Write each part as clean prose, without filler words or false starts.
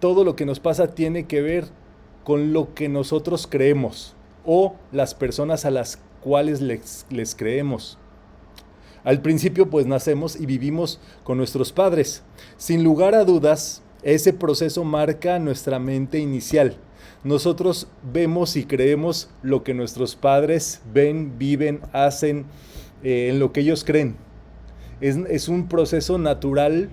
todo lo que nos pasa tiene que ver con lo que nosotros creemos o las personas a las cuales les creemos. Al principio pues nacemos y vivimos con nuestros padres. Sin lugar a dudas, ese proceso marca nuestra mente inicial. Nosotros vemos y creemos lo que nuestros padres ven, viven, hacen, en lo que ellos creen. Es un proceso natural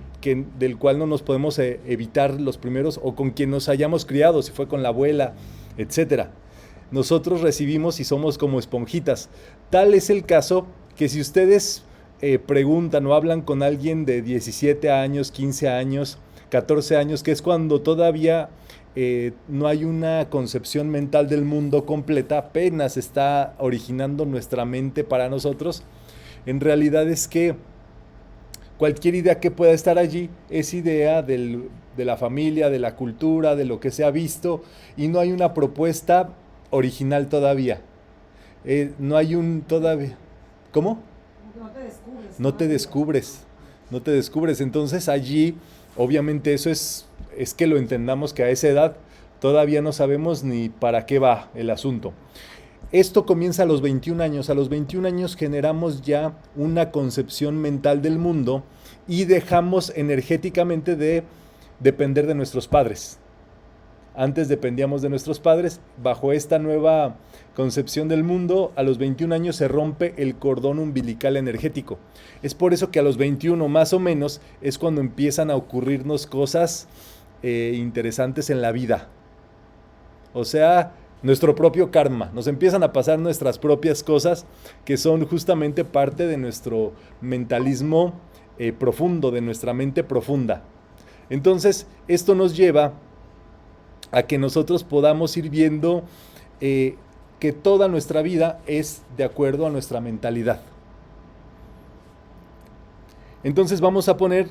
del cual no nos podemos evitar los primeros, o con quien nos hayamos criado, si fue con la abuela, etcétera. Nosotros recibimos y somos como esponjitas. Tal es el caso que si ustedes preguntan o hablan con alguien de 17 años, 15 años, 14 años, que es cuando todavía no hay una concepción mental del mundo completa, apenas está originando nuestra mente para nosotros, en realidad es que cualquier idea que pueda estar allí es idea de la familia, de la cultura, de lo que se ha visto, y no hay una propuesta original todavía. No hay un todavía... ¿Cómo? No te descubres. No te descubres. No te descubres. Entonces allí, obviamente eso es que lo entendamos, que a esa edad todavía no sabemos ni para qué va el asunto. Esto comienza a los 21 años. A los 21 años generamos ya una concepción mental del mundo y dejamos energéticamente de depender de nuestros padres. Antes dependíamos de nuestros padres. Bajo esta nueva concepción del mundo, a los 21 años se rompe el cordón umbilical energético. Es por eso que a los 21 más o menos es cuando empiezan a ocurrirnos cosas interesantes en la vida. O sea, nuestro propio karma. Nos empiezan a pasar nuestras propias cosas que son justamente parte de nuestro mentalismo profundo, de nuestra mente profunda. Entonces, esto nos lleva a que nosotros podamos ir viendo que toda nuestra vida es de acuerdo a nuestra mentalidad. Entonces vamos a poner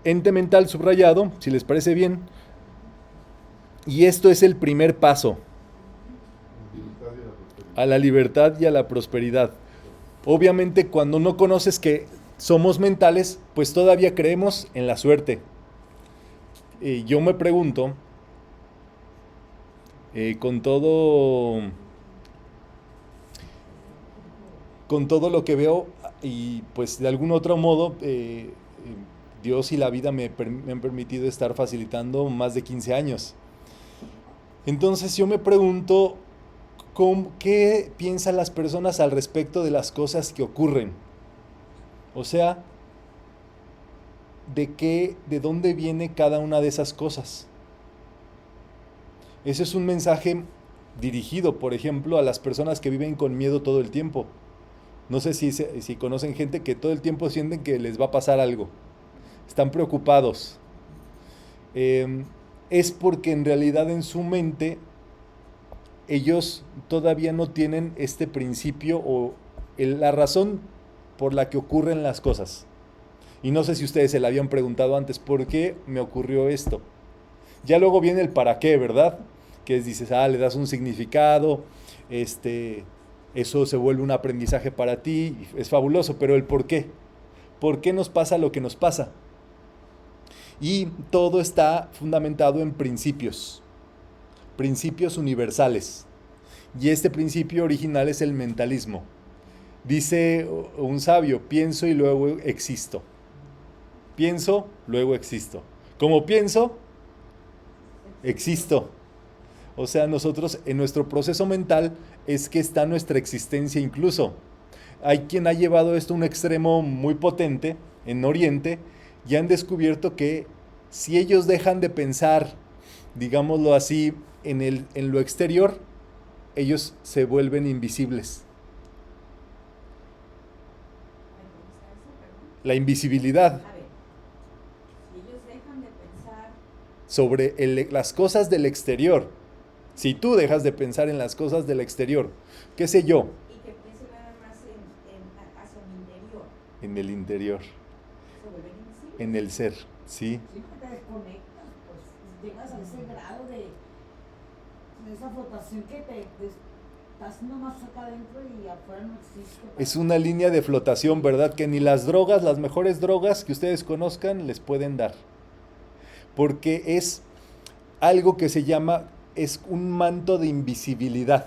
ente mental subrayado, si les parece bien. Y esto es el primer paso a la libertad y a la prosperidad. Obviamente cuando no conoces que somos mentales, pues todavía creemos en la suerte. Yo me pregunto, con todo lo que veo, y pues de algún otro modo Dios y la vida me han permitido estar facilitando más de 15 años. Entonces yo me pregunto, ¿qué piensan las personas al respecto de las cosas que ocurren? O sea, ¿de dónde viene cada una de esas cosas? Ese es un mensaje dirigido, por ejemplo, a las personas que viven con miedo todo el tiempo. No sé si conocen gente que todo el tiempo sienten que les va a pasar algo. Están preocupados. Es porque en realidad en su mente ellos todavía no tienen este principio o la razón por la que ocurren las cosas. Y no sé si ustedes se la habían preguntado antes, ¿por qué me ocurrió esto? Ya luego viene el para qué, ¿verdad? Que dices, le das un significado, eso se vuelve un aprendizaje para ti, es fabuloso, pero el por qué nos pasa lo que nos pasa. Y todo está fundamentado en principios universales. Y este principio original es el mentalismo. Dice un sabio, pienso y luego existo. Pienso, luego existo. Como pienso, existo. O sea, nosotros en nuestro proceso mental es que está nuestra existencia incluso. Hay quien ha llevado esto a un extremo muy potente en Oriente y han descubierto que si ellos dejan de pensar, digámoslo así, en lo exterior, ellos se vuelven invisibles. La invisibilidad. A ver, si ellos dejan de pensar Sobre las cosas del exterior. Si tú dejas de pensar en las cosas del exterior, qué sé yo, y que piensen nada más hacia el interior, en el interior, se vuelven invisibles. en el ser, ¿sí? Sí, porque te desconectas, pues llegas a ese grado de esa flotación que estás nomás acá adentro y afuera no existe. Es una línea de flotación, ¿verdad? Que ni las drogas, las mejores drogas que ustedes conozcan, les pueden dar. Porque algo que se llama, es un manto de invisibilidad,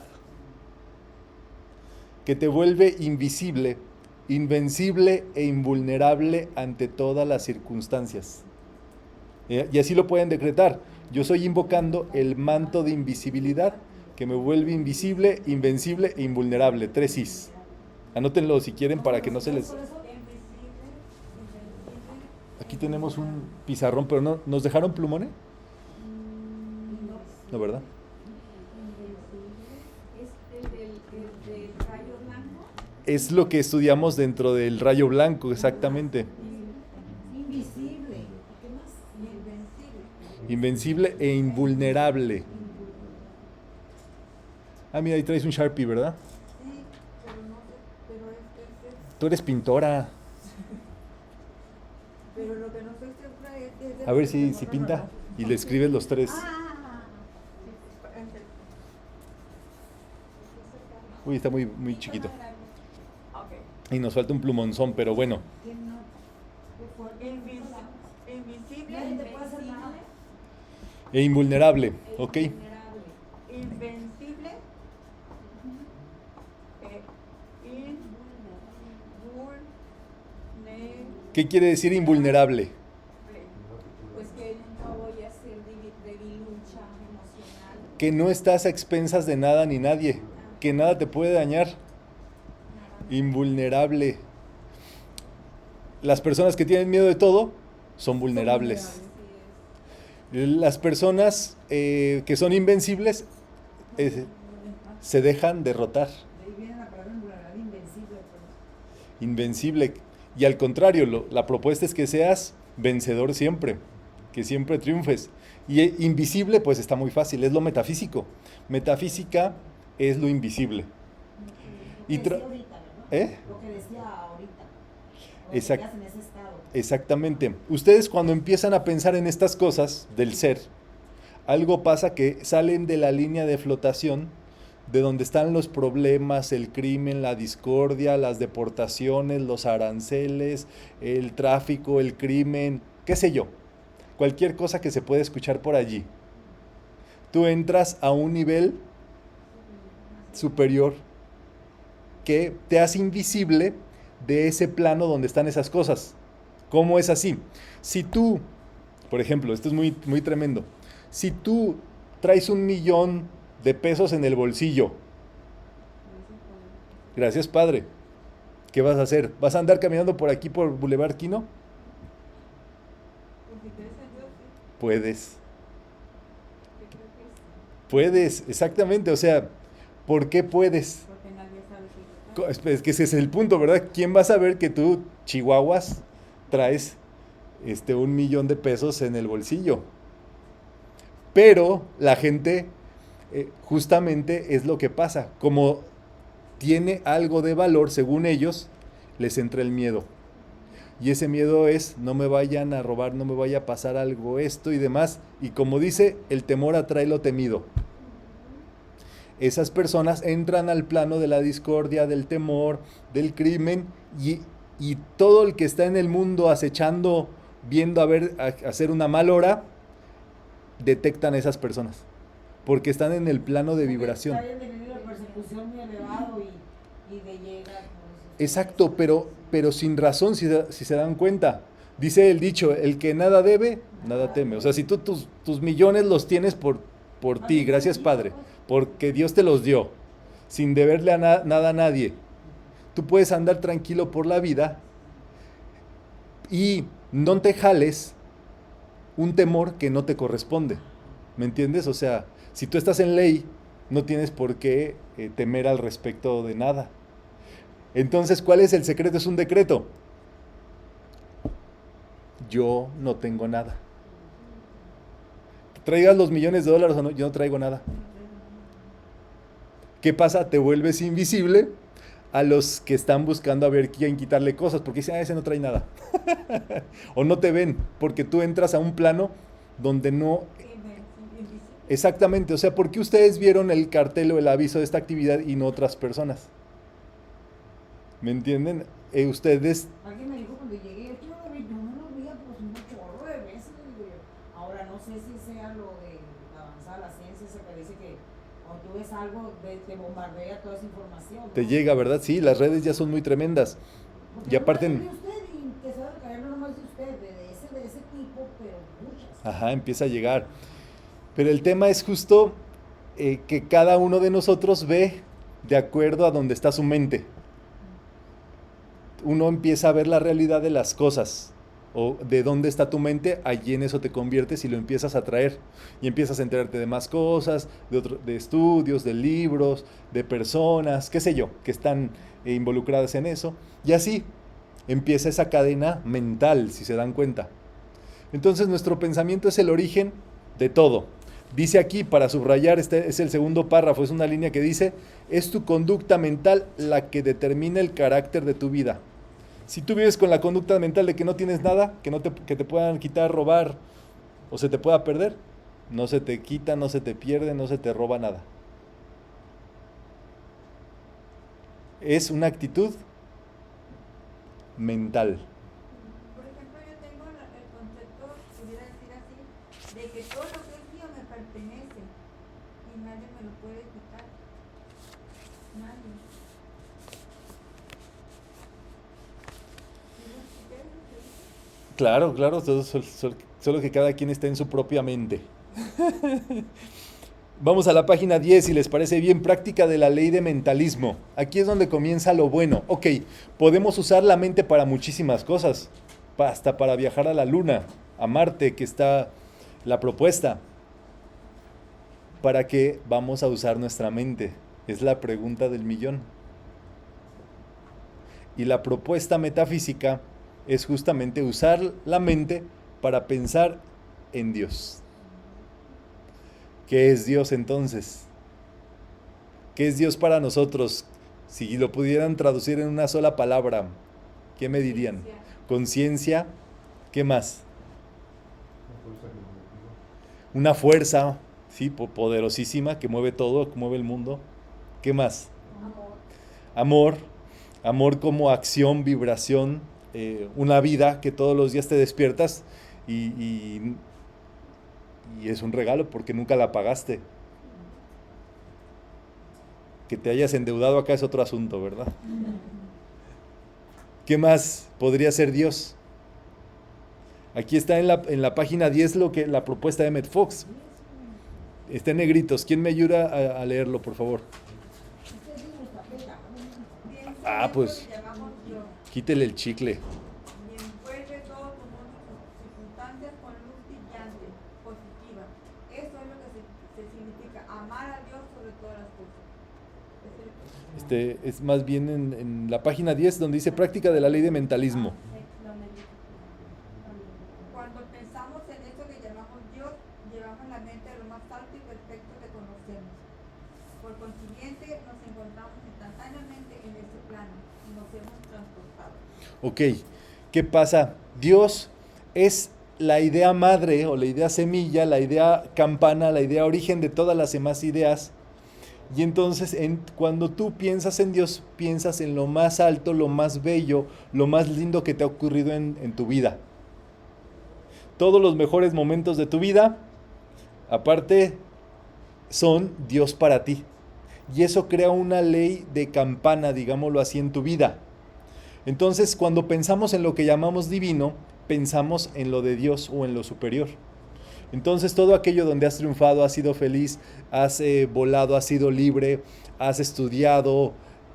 que te vuelve invisible, invencible e invulnerable ante todas las circunstancias. Y así lo pueden decretar. Yo estoy invocando el manto de invisibilidad que me vuelve invisible, invencible e invulnerable. 3 Is. Anótenlo si quieren para que no se les... Aquí tenemos un pizarrón, pero no, ¿nos dejaron plumones? No, ¿verdad? Es lo que estudiamos dentro del rayo blanco, exactamente. Invisible. ¿Qué más? Invencible e invulnerable. Ah, mira, ahí traes un Sharpie, ¿verdad? Sí, pero no sé, pero es Tú eres pintora. pero lo que no estoy segura es de A ver si pinta y le escribes los 3. Uy, está muy, muy chiquito. Y nos falta un plumonzón, pero bueno. ¿Qué no? ¿Qué fue? Invisible, Nadie te puede hacer nada. E invulnerable, ¿ok? invencible, ¿Qué quiere decir invulnerable? Pues que nunca voy a ser debilucha emocional. Que no estás a expensas de nada ni nadie. Que nada te puede dañar. Invulnerable. Las personas que tienen miedo de todo son vulnerables. Las personas que son invencibles se dejan derrotar. De ahí viene la palabra invulnerable, invencible. Invencible. Y al contrario, la propuesta es que seas vencedor siempre, que siempre triunfes. Y invisible, pues está muy fácil, es lo metafísico. Metafísica es lo invisible. Lo que decía ahorita, ¿verdad? Lo que decía ahorita. Exact- En ese estado. Exactamente. Ustedes cuando empiezan a pensar en estas cosas del ser, algo pasa que salen de la línea de flotación, de donde están los problemas, el crimen, la discordia, las deportaciones, los aranceles, el tráfico, el crimen, qué sé yo. Cualquier cosa que se puede escuchar por allí. Tú entras a un nivel superior que te hace invisible de ese plano donde están esas cosas. ¿Cómo es así? Si tú, por ejemplo, esto es muy, muy tremendo, si tú traes 1,000,000 de pesos en el bolsillo, gracias Padre, ¿qué vas a hacer? ¿Vas a andar caminando por aquí por Boulevard Quino? Puedes. Puedes, exactamente, o sea, ¿por qué puedes? porque nadie sabe si Es que ese es el punto, ¿verdad? ¿Quién va a saber que tú, chihuahuas, traes 1,000,000 de pesos en el bolsillo? Pero la gente, justamente es lo que pasa. Como tiene algo de valor, según ellos, les entra el miedo. Y ese miedo es, no me vayan a robar, no me vaya a pasar algo, esto y demás. Y como dice, el temor atrae lo temido. Esas personas entran al plano de la discordia, del temor, del crimen, y todo el que está en el mundo acechando, viendo a hacer una mal hora, detectan a esas personas, porque están en el plano de vibración. Está teniendo la persecución muy elevado y de llegar. Exacto, pero sin razón, si se dan cuenta. Dice el dicho, el que nada debe, nada teme. O sea, si tú tus millones los tienes por ti, gracias Padre, porque Dios te los dio, sin deberle a nada a nadie, tú puedes andar tranquilo por la vida y no te jales un temor que no te corresponde. ¿Me entiendes? O sea, si tú estás en ley, no tienes por qué temer al respecto de nada. Entonces, ¿cuál es el secreto? Es un decreto. Yo no tengo nada. Traigas los millones de dólares o no, yo no traigo nada. ¿Qué pasa? Te vuelves invisible a los que están buscando a ver quién quitarle cosas, porque dicen, ese no trae nada. O no te ven, porque tú entras a un plano donde no... Exactamente, o sea, ¿por qué ustedes vieron el cartel o el aviso de esta actividad y no otras personas? ¿Me entienden? Ustedes... Alguien me dijo cuando llegué, yo no lo veía pues un chorro de veces, digo yo. Ahora no sé si sea lo de avanzada la ciencia, esa que dice que cuando tú ves algo, te bombardea toda esa información, ¿no? Te llega, ¿verdad? Sí, las redes ya son muy tremendas. Porque Y aparte, no es de usted y que se va a caer no nomás de usted, de ese tipo, pero muchas. ajá, empieza a llegar. Pero el tema es justo que cada uno de nosotros ve de acuerdo a donde está su mente. Uno empieza a ver la realidad de las cosas, o de dónde está tu mente, allí en eso te conviertes y lo empiezas a traer. Y empiezas a enterarte de más cosas, de estudios, de libros, de personas, qué sé yo, que están involucradas en eso. Y así empieza esa cadena mental, si se dan cuenta. Entonces nuestro pensamiento es el origen de todo. Dice aquí, para subrayar, este es el segundo párrafo, es una línea que dice, es tu conducta mental la que determina el carácter de tu vida. Si tú vives con la conducta mental de que no tienes nada, que te puedan quitar, robar o se te pueda perder, no se te quita, no se te pierde, no se te roba nada. Es una actitud mental. Por ejemplo, yo tengo el concepto, pudiera decir así, de que todo lo que es mío me pertenece y nadie me lo puede quitar. Nadie. Claro, claro, solo que cada quien está en su propia mente. Vamos a la página 10, si les parece bien, práctica de la ley de mentalismo. Aquí es donde comienza lo bueno. Ok, podemos usar la mente para muchísimas cosas, hasta para viajar a la luna, a Marte, que está la propuesta. ¿Para qué vamos a usar nuestra mente? Es la pregunta del millón. Y la propuesta metafísica es justamente usar la mente para pensar en Dios. ¿Qué es Dios entonces? ¿Qué es Dios para nosotros? Si lo pudieran traducir en una sola palabra, ¿qué me dirían? Conciencia. ¿Qué más? Una fuerza, sí, poderosísima que mueve todo, que mueve el mundo. ¿Qué más? Amor. Amor como acción, vibración, una vida que todos los días te despiertas y es un regalo porque nunca la pagaste. Que te hayas endeudado acá es otro asunto, ¿verdad? ¿Qué más podría ser Dios? Aquí está en la página 10 la propuesta de Emmett Fox. Está en negritos. ¿Quién me ayuda a leerlo, por favor? Ah, pues quítele el chicle. Y envuelve todo tu mundo y sus circunstancias con luz brillante, positiva. Eso es lo que se significa amar a Dios sobre todas las cosas. Es más bien en la página 10 donde dice práctica de la ley de mentalismo. Cuando pensamos en eso que llamamos Dios, llevamos la mente a lo más alto y perfecto que conocemos. Por consiguiente, nos encontramos instantáneamente en ese plano y nos hemos transportado. Ok, ¿qué pasa? Dios es la idea madre o la idea semilla, la idea campana, la idea origen de todas las demás ideas. Y entonces cuando tú piensas en Dios, piensas en lo más alto, lo más bello, lo más lindo que te ha ocurrido en tu vida. Todos los mejores momentos de tu vida, aparte, son Dios para ti. Y eso crea una ley de campana, digámoslo así, en tu vida. Entonces, cuando pensamos en lo que llamamos divino, pensamos en lo de Dios o en lo superior. Entonces, todo aquello donde has triunfado, has sido feliz, has volado, has sido libre, has estudiado,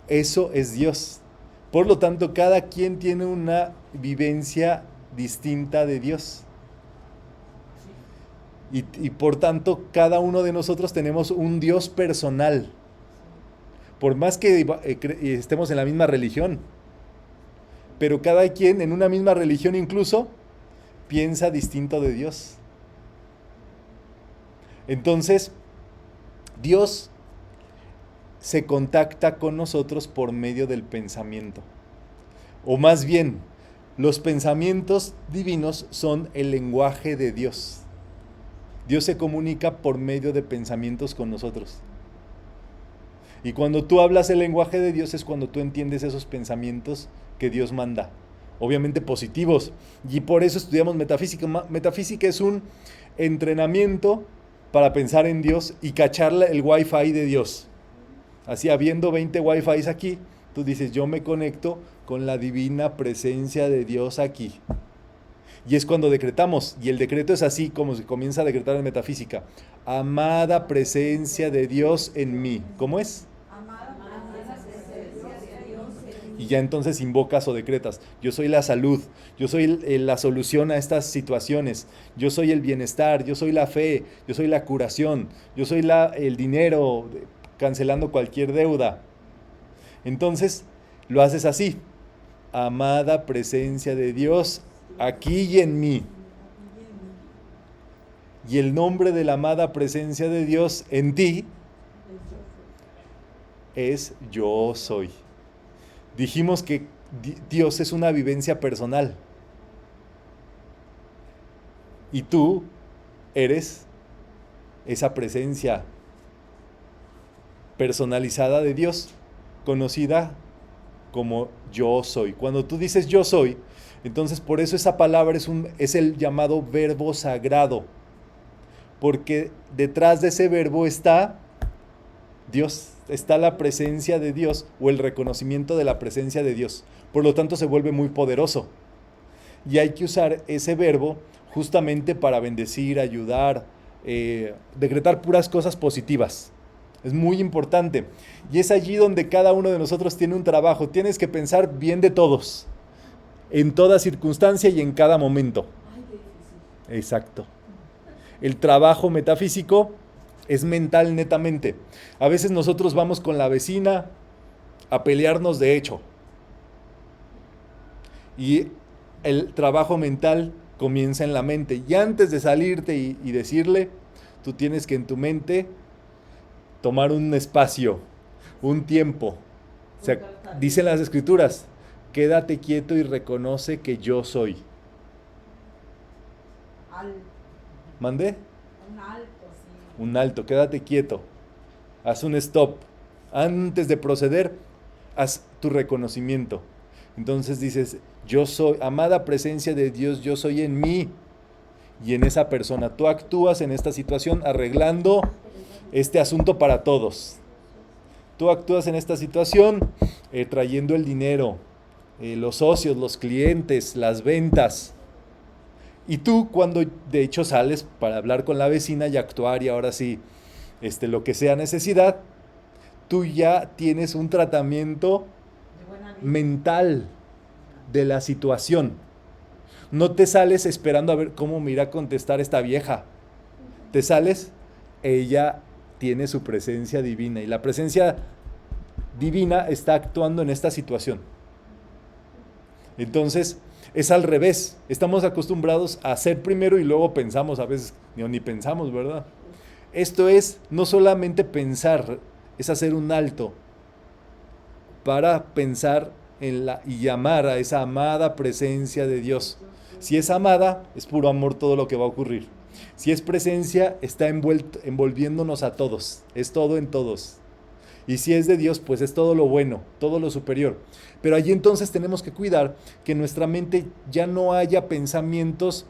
eso es Dios. Por lo tanto, cada quien tiene una vivencia distinta de Dios. Y por tanto, cada uno de nosotros tenemos un Dios personal. Por más que estemos en la misma religión. Pero cada quien en una misma religión incluso piensa distinto de Dios. Entonces, Dios se contacta con nosotros por medio del pensamiento. O más bien, los pensamientos divinos son el lenguaje de Dios. Dios se comunica por medio de pensamientos con nosotros. Y cuando tú hablas el lenguaje de Dios es cuando tú entiendes esos pensamientos que Dios manda. Obviamente positivos. Y por eso estudiamos metafísica. Metafísica es un entrenamiento para pensar en Dios y cachar el Wi-Fi de Dios. Así, habiendo 20 Wi-Fis aquí, tú dices, yo me conecto con la divina presencia de Dios aquí. Y es cuando decretamos, y el decreto es así como se comienza a decretar en metafísica. Amada presencia de Dios en mí. ¿Cómo es? Amada presencia de Dios en mí. Y ya entonces invocas o decretas. Yo soy la salud, yo soy la solución a estas situaciones, yo soy el bienestar, yo soy la fe, yo soy la curación, yo soy el dinero, cancelando cualquier deuda. Entonces lo haces así. Amada presencia de Dios aquí y en mí. Y el nombre de la amada presencia de Dios en ti es yo soy. Dijimos que Dios es una vivencia personal. Y tú eres esa presencia personalizada de Dios, conocida como yo soy. Cuando tú dices yo soy, entonces por eso esa palabra es el llamado verbo sagrado, porque detrás de ese verbo está Dios, está la presencia de Dios o el reconocimiento de la presencia de Dios. Por lo tanto se vuelve muy poderoso. Y hay que usar ese verbo justamente para bendecir, ayudar, decretar puras cosas positivas. Es muy importante. Y es allí donde cada uno de nosotros tiene un trabajo. Tienes que pensar bien de todos, en toda circunstancia y en cada momento. Ay, qué difícil. Exacto. El trabajo metafísico es mental netamente. A veces nosotros vamos con la vecina a pelearnos de hecho. Y el trabajo mental comienza en la mente. Y antes de salirte y decirle, tú tienes que en tu mente tomar un espacio, un tiempo. O sea, dicen las escrituras, quédate quieto y reconoce que yo soy. ¿Mandé? Un alto, sí. Un alto, quédate quieto. Haz un stop. Antes de proceder, haz tu reconocimiento. Entonces dices, yo soy, amada presencia de Dios, yo soy en mí y en esa persona. Tú actúas en esta situación arreglando este asunto para todos. Tú actúas en esta situación trayendo el dinero, los socios, los clientes, las ventas. Y tú cuando de hecho sales para hablar con la vecina y actuar y ahora sí, lo que sea necesidad, tú ya tienes un tratamiento mental de la situación. No te sales esperando a ver cómo me irá a contestar esta vieja. Te sales, ella tiene su presencia divina y la presencia divina está actuando en esta situación. Entonces, es al revés. Estamos acostumbrados a hacer primero y luego pensamos, a veces ni pensamos, ¿verdad? Esto es no solamente pensar, es hacer un alto para pensar y llamar a esa amada presencia de Dios. Si es amada, es puro amor todo lo que va a ocurrir. Si es presencia, está envolviéndonos a todos, es todo en todos. Y si es de Dios, pues es todo lo bueno, todo lo superior. Pero allí entonces tenemos que cuidar que en nuestra mente ya no haya pensamientos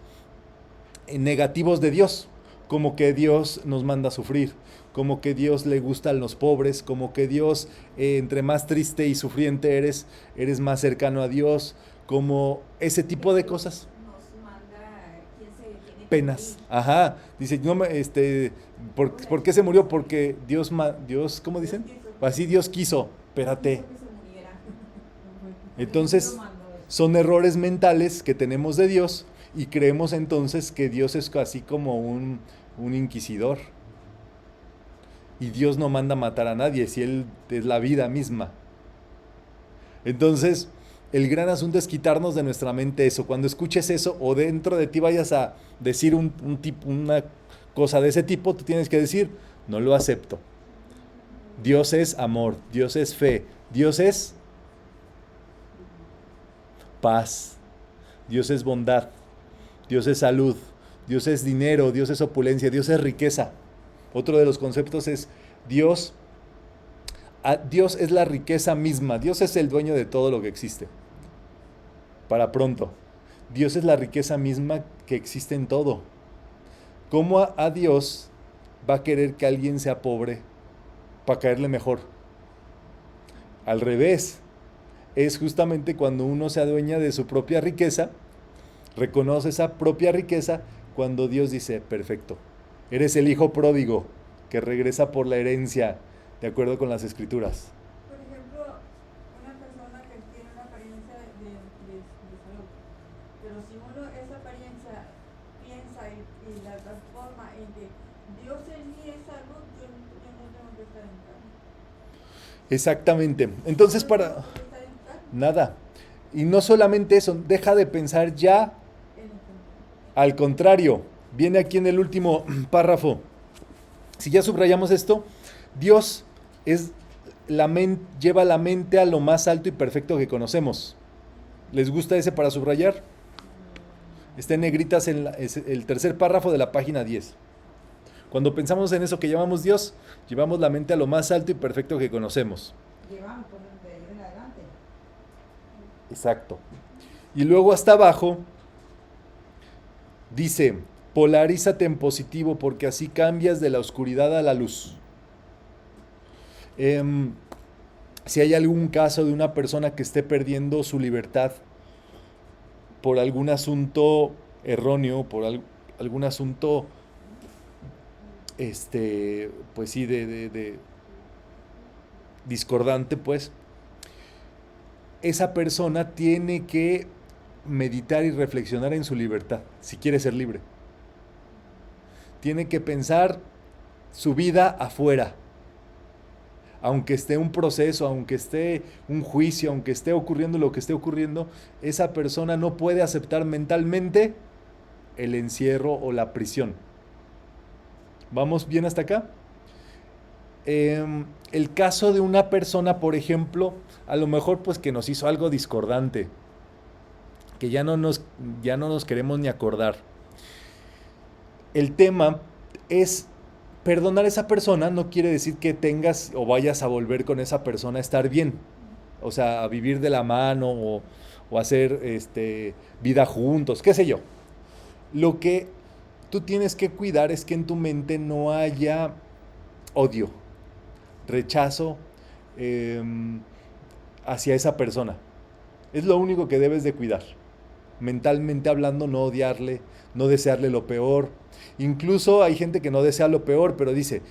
negativos de Dios, como que Dios nos manda a sufrir, como que Dios le gusta a los pobres, como que Dios, entre más triste y sufriente eres más cercano a Dios, como ese tipo de cosas. Nos manda quién se tiene que Penas. morir. Ajá. Dice, no me, ¿por qué se murió? Porque Dios, ¿cómo dicen? Así Dios quiso. Espérate. Quiso que se muriera. Entonces, son errores mentales que tenemos de Dios y creemos entonces que Dios es así como un inquisidor. Y Dios no manda a matar a nadie, si Él es la vida misma. Entonces, el gran asunto es quitarnos de nuestra mente eso. Cuando escuches eso o dentro de ti vayas a decir una cosa de ese tipo, tú tienes que decir, no lo acepto. Dios es amor, Dios es fe, Dios es paz, Dios es bondad, Dios es salud, Dios es dinero, Dios es opulencia, Dios es riqueza. Otro de los conceptos es Dios es la riqueza misma, Dios es el dueño de todo lo que existe. Para pronto, Dios es la riqueza misma que existe en todo. ¿Cómo a Dios va a querer que alguien sea pobre para caerle mejor. Al revés, es justamente cuando uno se adueña de su propia riqueza, reconoce esa propia riqueza, cuando Dios dice, perfecto, eres el hijo pródigo que regresa por la herencia, de acuerdo con las escrituras. Por ejemplo, una persona que tiene una apariencia de salud, pero si uno esa apariencia piensa y la transforma en que Dios en mí es salud, yo no tengo que estar enfermo. Exactamente. Entonces, para nada. Y no solamente eso, deja de pensar ya. Al contrario, viene aquí en el último párrafo. Si ya subrayamos esto, Dios lleva la mente a lo más alto y perfecto que conocemos. ¿Les gusta ese para subrayar? Está en negritas es el tercer párrafo de la página 10. Cuando pensamos en eso que llamamos Dios, llevamos la mente a lo más alto y perfecto que conocemos. Llevamos por de ahí en adelante. Exacto. Y luego hasta abajo dice, polarízate en positivo porque así cambias de la oscuridad a la luz. Si hay algún caso de una persona que esté perdiendo su libertad por algún asunto erróneo, por algún asunto, pues sí, de discordante, pues, esa persona tiene que meditar y reflexionar en su libertad, si quiere ser libre. Tiene que pensar su vida afuera. Aunque esté un proceso, aunque esté un juicio, aunque esté ocurriendo lo que esté ocurriendo, esa persona no puede aceptar mentalmente el encierro o la prisión. ¿Vamos bien hasta acá? El caso de una persona, por ejemplo, a lo mejor pues que nos hizo algo discordante, que ya no nos queremos ni acordar. El tema es perdonar a esa persona, no quiere decir que tengas o vayas a volver con esa persona a estar bien, o sea, a vivir de la mano o hacer vida juntos, qué sé yo. Lo que tú tienes que cuidar es que en tu mente no haya odio, rechazo hacia esa persona. Es lo único que debes de cuidar. Mentalmente hablando, no odiarle, no desearle lo peor. Incluso hay gente que no desea lo peor, pero dice,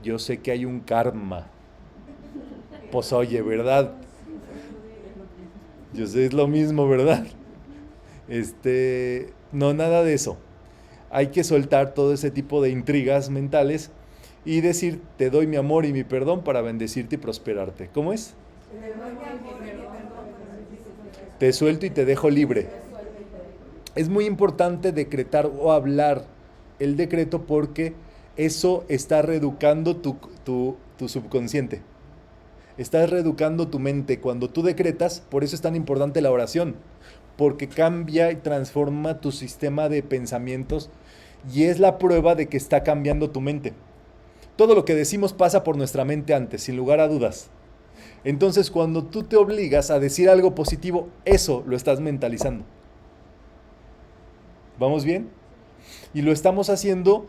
yo sé que hay un karma. Pues oye, ¿verdad? Yo sé, es lo mismo, ¿verdad? No, nada de eso. Hay que soltar todo ese tipo de intrigas mentales y decir, te doy mi amor y mi perdón para bendecirte y prosperarte. ¿Cómo es? Te suelto y te dejo libre. Es muy importante decretar o hablar el decreto porque eso está reeducando tu subconsciente. Estás reeducando tu mente. Cuando tú decretas, por eso es tan importante la oración, porque cambia y transforma tu sistema de pensamientos y es la prueba de que está cambiando tu mente. Todo lo que decimos pasa por nuestra mente antes, sin lugar a dudas. Entonces, cuando tú te obligas a decir algo positivo, eso lo estás mentalizando. ¿Vamos bien? Y lo estamos haciendo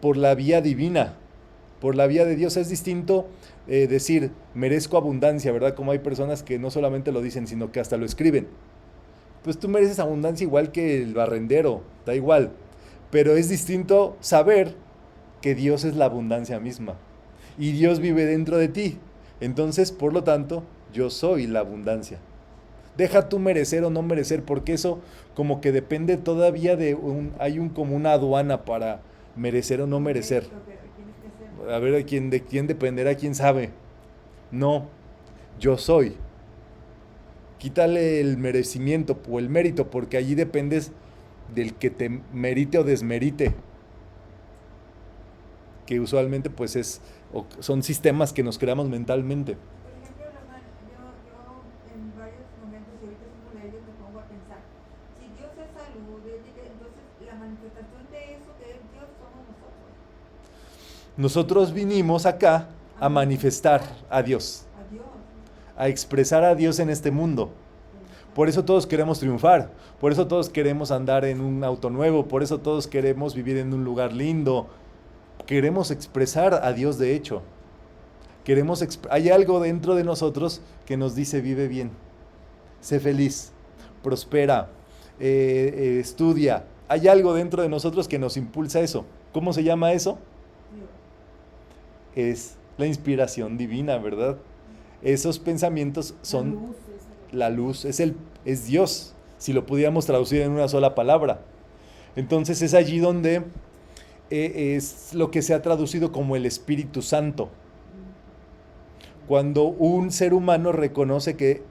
por la vía divina, por la vía de Dios. Es distinto decir, merezco abundancia, ¿verdad? Como hay personas que no solamente lo dicen, sino que hasta lo escriben. Pues tú mereces abundancia igual que el barrendero, da igual. Pero es distinto saber que Dios es la abundancia misma. Y Dios vive dentro de ti. Entonces, por lo tanto, yo soy la abundancia. Deja tú merecer o no merecer, porque eso como que depende todavía hay como una aduana para merecer o no merecer. A ver, de quién dependerá, quién sabe. No, yo soy. Quítale el merecimiento o el mérito, porque allí dependes del que te merite o desmerite. Que usualmente pues son sistemas que nos creamos mentalmente. Por ejemplo, yo en varios momentos, y ahorita como de ellos, me pongo a pensar, si Dios es salud, entonces la manifestación de eso que es Dios somos nosotros. Nosotros vinimos acá a manifestar a Dios, a expresar a Dios en este mundo. Por eso todos queremos triunfar, por eso todos queremos andar en un auto nuevo, por eso todos queremos vivir en un lugar lindo. queremos expresar a Dios de hecho. Hay algo dentro de nosotros que nos dice vive bien, sé feliz, prospera, estudia. Hay algo dentro de nosotros que nos impulsa eso. ¿Cómo se llama eso? Es la inspiración divina, ¿verdad? Esos pensamientos son la luz, es Dios, si lo pudiéramos traducir en una sola palabra. Entonces es allí donde es lo que se ha traducido como el Espíritu Santo. Cuando un ser humano reconoce que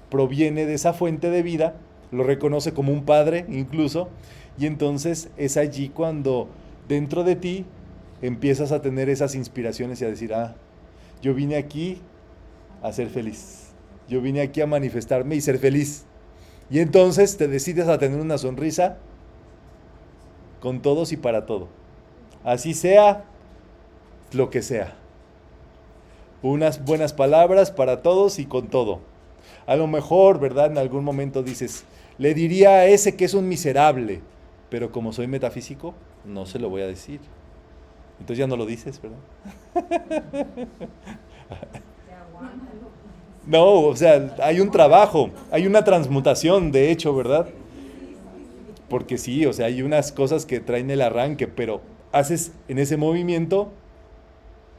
proviene de esa fuente de vida, lo reconoce como un padre incluso, y entonces es allí cuando dentro de ti empiezas a tener esas inspiraciones y a decir, yo vine aquí a ser feliz, yo vine aquí a manifestarme y ser feliz. Y entonces te decides a tener una sonrisa con todos y para todo. Así sea lo que sea. Unas buenas palabras para todos y con todo. A lo mejor, ¿verdad? En algún momento dices, le diría a ese que es un miserable, pero como soy metafísico, no se lo voy a decir. Entonces ya no lo dices, ¿verdad? No, o sea, hay un trabajo, hay una transmutación, de hecho, ¿verdad? Porque sí, o sea, hay unas cosas que traen el arranque, pero haces en ese movimiento,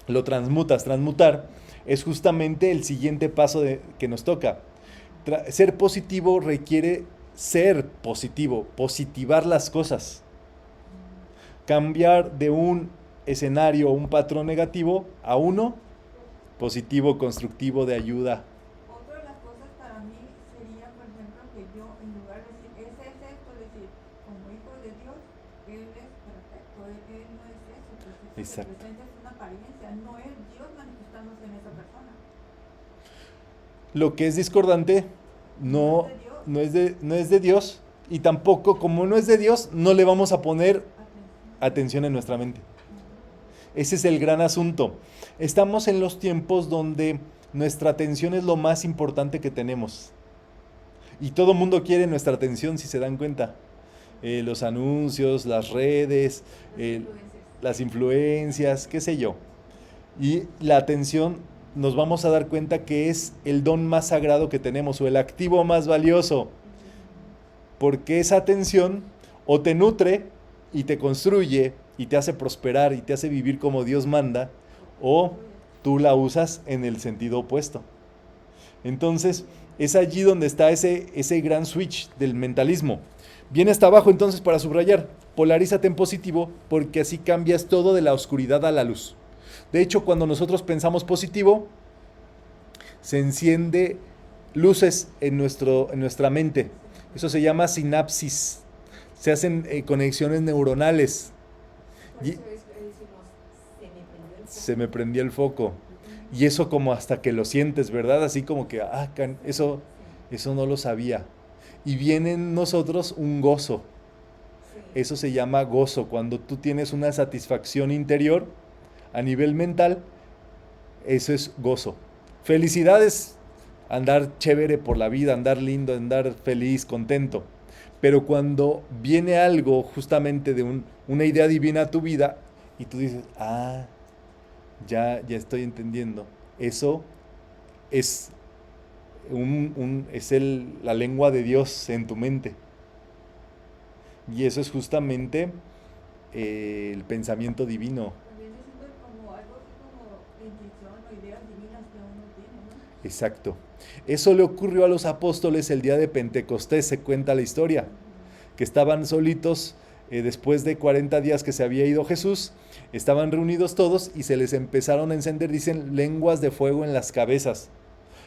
lo transmutas. Transmutar es justamente el siguiente paso que nos toca. Ser positivo requiere ser positivo, positivar las cosas. Cambiar de un escenario o un patrón negativo a uno positivo, constructivo, de ayuda. Otra de las cosas para mí sería, por ejemplo, que yo en lugar de decir, ese es esto, decir, como hijo de Dios, Él es perfecto, Él no es eso, pues eso Exacto. que representa es una apariencia, no es Dios manifestándose en esa persona. Lo que es discordante no es de Dios, y tampoco, como no es de Dios, no le vamos a poner atención en nuestra mente. Ese es el gran asunto. Estamos en los tiempos donde nuestra atención es lo más importante que tenemos. Y todo el mundo quiere nuestra atención, si se dan cuenta. Los anuncios, las redes, las influencias, qué sé yo. Y la atención, nos vamos a dar cuenta que es el don más sagrado que tenemos, o el activo más valioso. Porque esa atención o te nutre y te construye y te hace prosperar y te hace vivir como Dios manda, o tú la usas en el sentido opuesto. Entonces, es allí donde está ese gran switch del mentalismo. Viene hasta abajo entonces para subrayar, polarízate en positivo, porque así cambias todo de la oscuridad a la luz. De hecho, cuando nosotros pensamos positivo, se enciende luces en nuestra mente. Eso se llama sinapsis. Se hacen conexiones neuronales. Por eso decimos, se me prendió el foco. Y eso como hasta que lo sientes, ¿verdad? Así como que, eso no lo sabía. Y viene en nosotros un gozo. Eso se llama gozo. Cuando tú tienes una satisfacción interior a nivel mental, eso es gozo. Felicidad es andar chévere por la vida, andar lindo, andar feliz, contento. Pero cuando viene algo justamente de una idea divina a tu vida y tú dices, ya estoy entendiendo. Eso es la lengua de Dios en tu mente. Y eso es justamente el pensamiento divino. También se siente como algo así como intuición o ideas divinas que uno tiene, ¿no? Exacto. Eso le ocurrió a los apóstoles el día de Pentecostés, se cuenta la historia, que estaban solitos después de 40 días que se había ido Jesús, estaban reunidos todos y se les empezaron a encender, dicen, lenguas de fuego en las cabezas,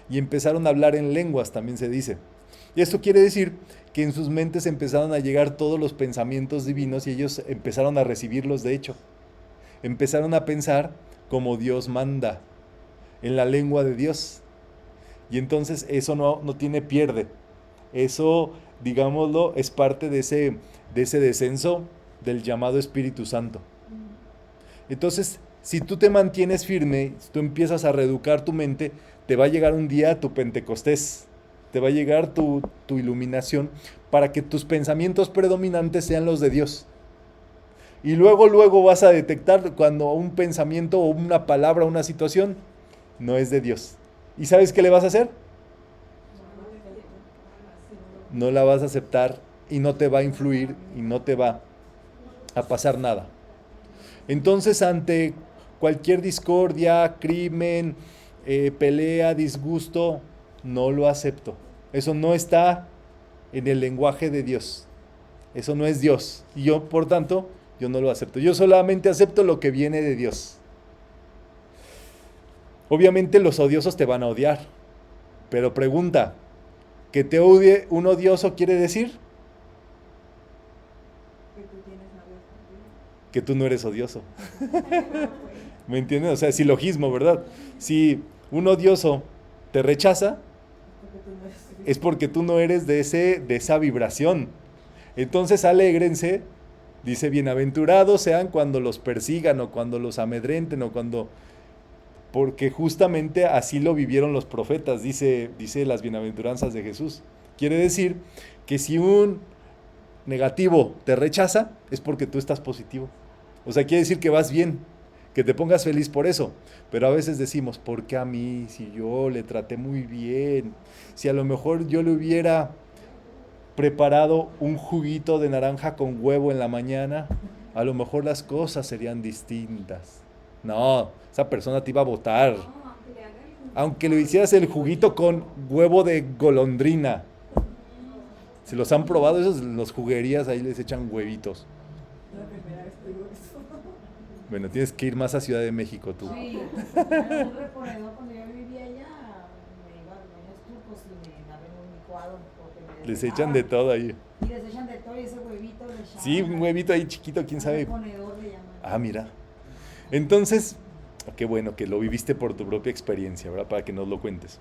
y empezaron a hablar en lenguas, también se dice. Y esto quiere decir que en sus mentes empezaron a llegar todos los pensamientos divinos y ellos empezaron a recibirlos, de hecho. Empezaron a pensar como Dios manda, en la lengua de Dios. Y entonces eso no tiene pierde. Eso, digámoslo, es parte de ese descenso del llamado Espíritu Santo. Entonces, si tú te mantienes firme, si tú empiezas a reeducar tu mente, te va a llegar un día tu Pentecostés, te va a llegar tu iluminación para que tus pensamientos predominantes sean los de Dios. Y luego vas a detectar cuando un pensamiento o una palabra o una situación no es de Dios. ¿Y sabes qué le vas a hacer? No la vas a aceptar y no te va a influir y no te va a pasar nada. Entonces, ante cualquier discordia, crimen, pelea, disgusto, no lo acepto. Eso no está en el lenguaje de Dios. Eso no es Dios. Y yo, por tanto, yo no lo acepto. Yo solamente acepto lo que viene de Dios. Obviamente los odiosos te van a odiar. Pero pregunta, ¿que te odie un odioso quiere decir? Que tú tienes novio. Que tú no eres odioso. ¿Me entiendes? O sea, es silogismo, ¿verdad? Si un odioso te rechaza, es porque tú no eres de esa vibración. Entonces, alégrense, dice, bienaventurados sean cuando los persigan o cuando los amedrenten o cuando... Porque justamente así lo vivieron los profetas, dice las bienaventuranzas de Jesús. Quiere decir que si un negativo te rechaza, es porque tú estás positivo. O sea, quiere decir que vas bien, que te pongas feliz por eso. Pero a veces decimos, ¿por qué a mí? Si yo le traté muy bien, si a lo mejor yo le hubiera preparado un juguito de naranja con huevo en la mañana, a lo mejor las cosas serían distintas. No, esa persona te iba a votar. Aunque le hicieras el juguito con huevo de golondrina. Si los han probado, esos los juguerías, ahí les echan huevitos. La primera vez que digo eso. Bueno, tienes que ir más a Ciudad de México tú. Sí, era un reponedor cuando yo vivía allá, me iba a los turcos y me daban un licuado. Porque me Les echan de todo ahí. Y les echan de todo y ese huevito le echaban. Sí, un huevito ahí chiquito, quién sabe. Reponedor le llaman. Ah, mira. Entonces, qué bueno que lo viviste por tu propia experiencia, ¿verdad? Para que nos lo cuentes.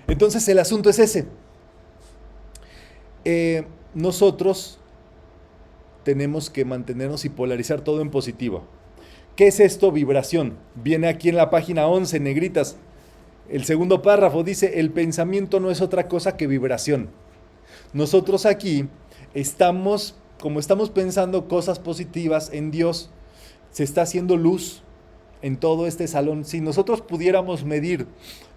Entonces, el asunto es ese. Nosotros tenemos que mantenernos y polarizar todo en positivo. ¿Qué es esto? Vibración. Viene aquí en la página 11, en negritas. El segundo párrafo dice, el pensamiento no es otra cosa que vibración. Nosotros aquí estamos, como estamos pensando cosas positivas en Dios, se está haciendo luz en todo este salón. Si nosotros pudiéramos medir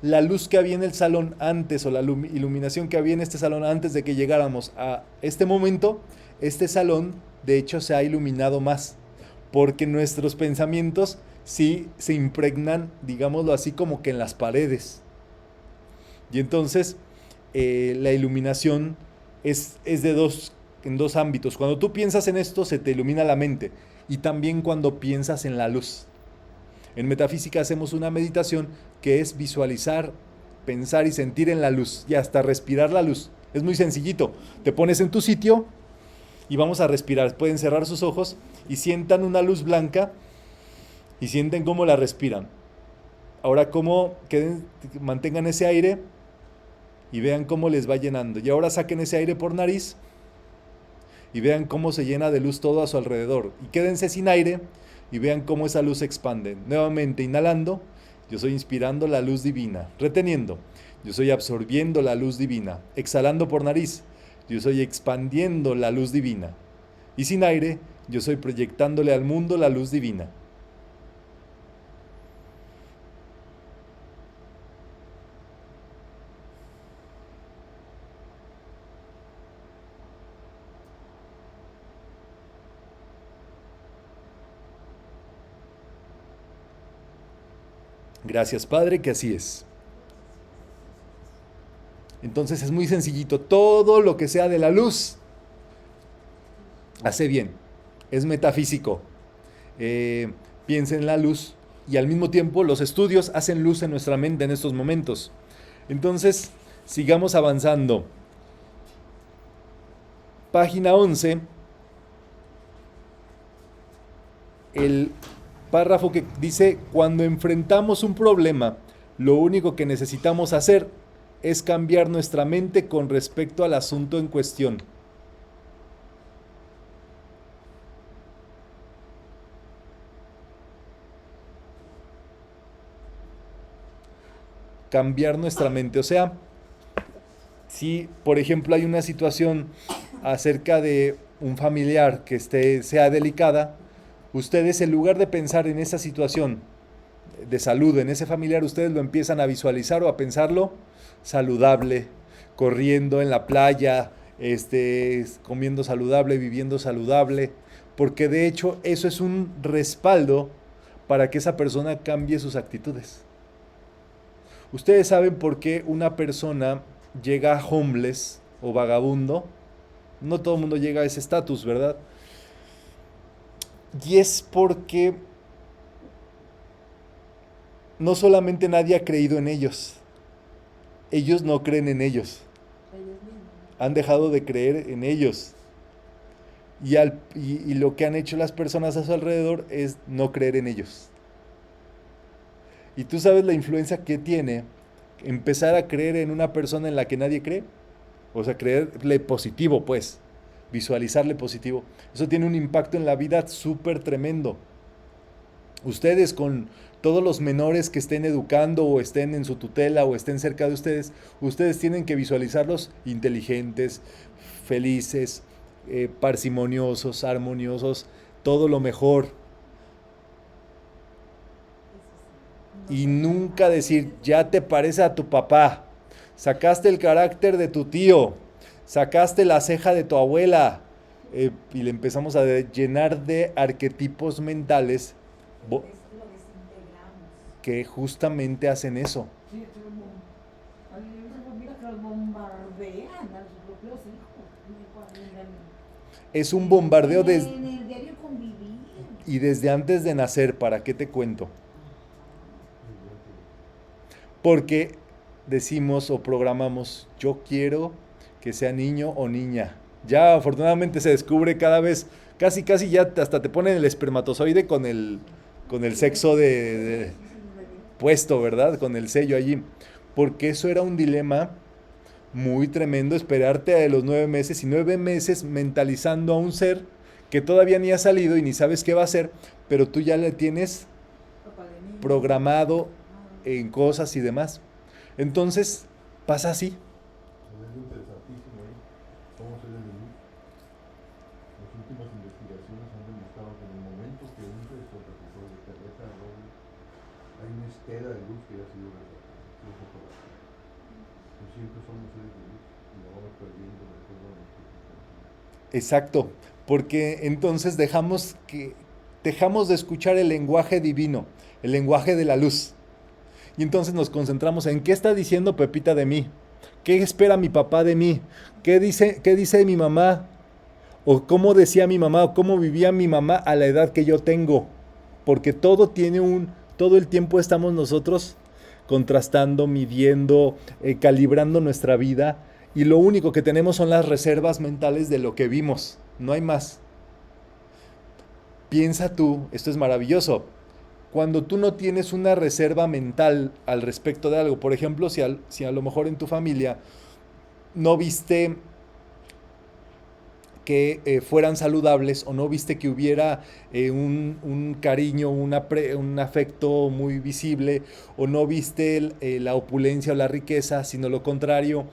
la luz que había en el salón antes o la iluminación que había en este salón antes de que llegáramos a este momento, este salón de hecho se ha iluminado más, porque nuestros pensamientos sí se impregnan, digámoslo así, como que en las paredes. Y entonces la iluminación es en dos ámbitos. Cuando tú piensas en esto, se te ilumina la mente, y también cuando piensas en la luz. En metafísica hacemos una meditación que es visualizar, pensar y sentir en la luz y hasta respirar la luz. Es muy sencillito. Te pones en tu sitio y vamos a respirar. Pueden cerrar sus ojos y sientan una luz blanca y sienten cómo la respiran. Ahora mantengan ese aire y vean cómo les va llenando. Y ahora saquen ese aire por nariz y vean cómo se llena de luz todo a su alrededor. Y quédense sin aire y vean cómo esa luz se expande. Nuevamente inhalando, yo estoy inspirando la luz divina. Reteniendo, yo estoy absorbiendo la luz divina. Exhalando por nariz, yo estoy expandiendo la luz divina. Y sin aire, yo estoy proyectándole al mundo la luz divina. Gracias, Padre, que así es. Entonces es muy sencillito. Todo lo que sea de la luz hace bien. Es metafísico. Piensa en la luz y al mismo tiempo los estudios hacen luz en nuestra mente en estos momentos. Entonces, sigamos avanzando. Página 11. El párrafo que dice, cuando enfrentamos un problema, lo único que necesitamos hacer es cambiar nuestra mente con respecto al asunto en cuestión. Cambiar nuestra mente. O sea, si por ejemplo hay una situación acerca de un familiar que sea delicada, Ustedes, en lugar de pensar en esa situación de salud, en ese familiar, ustedes lo empiezan a visualizar o a pensarlo saludable, corriendo en la playa, comiendo saludable, viviendo saludable, porque de hecho eso es un respaldo para que esa persona cambie sus actitudes. Ustedes saben por qué una persona llega homeless o vagabundo. No todo el mundo llega a ese estatus, ¿verdad? Y es porque no solamente nadie ha creído en ellos, ellos no creen en ellos. Han dejado de creer en ellos. Y lo que han hecho las personas a su alrededor es no creer en ellos. Y tú sabes la influencia que tiene empezar a creer en una persona en la que nadie cree. O sea, creerle positivo, pues. Visualizarle positivo. Eso tiene un impacto en la vida súper tremendo. Ustedes, con todos los menores que estén educando o estén en su tutela o estén cerca de ustedes, ustedes tienen que visualizarlos inteligentes, felices, parsimoniosos, armoniosos, todo lo mejor. Y nunca decir, ya te parece a tu papá, sacaste el carácter de tu tío, sacaste la ceja de tu abuela, y le empezamos a llenar de arquetipos mentales que justamente hacen eso. Sí, mira que los bombardean a sus propios hijos. Es un bombardeo En el diario convivir. y desde antes de nacer. ¿Para qué te cuento? Porque decimos o programamos, yo quiero que sea niño o niña. Ya afortunadamente se descubre cada vez, casi ya hasta te ponen el espermatozoide con el sexo puesto, ¿verdad? Con el sello allí. Porque eso era un dilema muy tremendo, esperarte a los 9 meses y 9 meses mentalizando a un ser que todavía ni ha salido y ni sabes qué va a hacer, pero tú ya le tienes programado en cosas y demás. Entonces, pasa así. Es interesantísimo, ¿eh? Somos seres de luz. Las últimas investigaciones han demostrado que en el momento que un receptor de cabeza hay una estela de luz que ya ha sido fotografada. Por siempre somos seres de luz y la vamos perdiendo de acuerdo a nuestro sentido. Exacto, porque entonces dejamos de escuchar el lenguaje divino, el lenguaje de la luz. Y entonces nos concentramos en qué está diciendo Pepita de mí, qué espera mi papá de mí, qué dice mi mamá, o cómo decía mi mamá, o cómo vivía mi mamá a la edad que yo tengo. Porque todo el tiempo estamos nosotros contrastando, midiendo, calibrando nuestra vida, y lo único que tenemos son las reservas mentales de lo que vimos, no hay más. Piensa tú, esto es maravilloso, cuando tú no tienes una reserva mental al respecto de algo. Por ejemplo, si a lo mejor en tu familia no viste que fueran saludables, o no viste que hubiera un cariño, un afecto muy visible, o no viste la opulencia o la riqueza, sino lo contrario.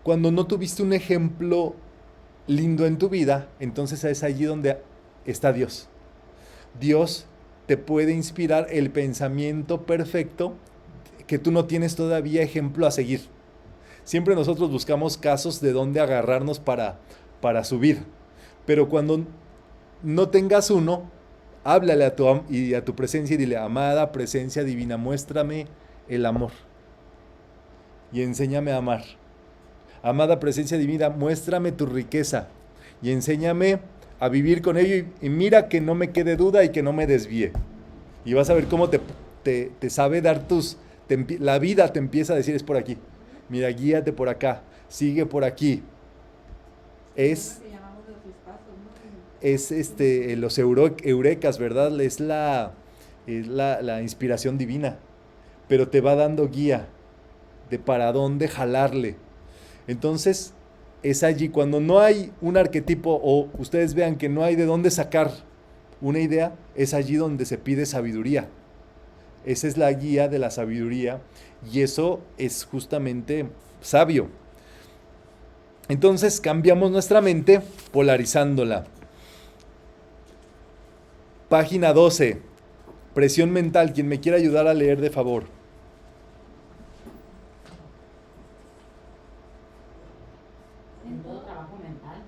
Cuando no tuviste un ejemplo lindo en tu vida, entonces es allí donde está Dios. Dios te puede inspirar el pensamiento perfecto que tú no tienes todavía ejemplo a seguir. Siempre nosotros buscamos casos de dónde agarrarnos para subir. Pero cuando no tengas uno, háblale a tu presencia y dile, amada presencia divina, muéstrame el amor y enséñame a amar. Amada presencia divina, muéstrame tu riqueza y enséñame a vivir con ello, y mira que no me quede duda y que no me desvíe. Y vas a ver cómo te sabe dar la vida te empieza a decir, es por aquí. Mira, guíate por acá, sigue por aquí. Es los eurekas, ¿verdad? Es la inspiración divina, pero te va dando guía de para dónde jalarle. Entonces, es allí cuando no hay un arquetipo, o ustedes vean que no hay de dónde sacar una idea, es allí donde se pide sabiduría. Esa es la guía de la sabiduría, y eso es justamente sabio. Entonces cambiamos nuestra mente polarizándola. Página 12. Presión mental. Quien me quiera ayudar a leer, de favor. En todo trabajo mental,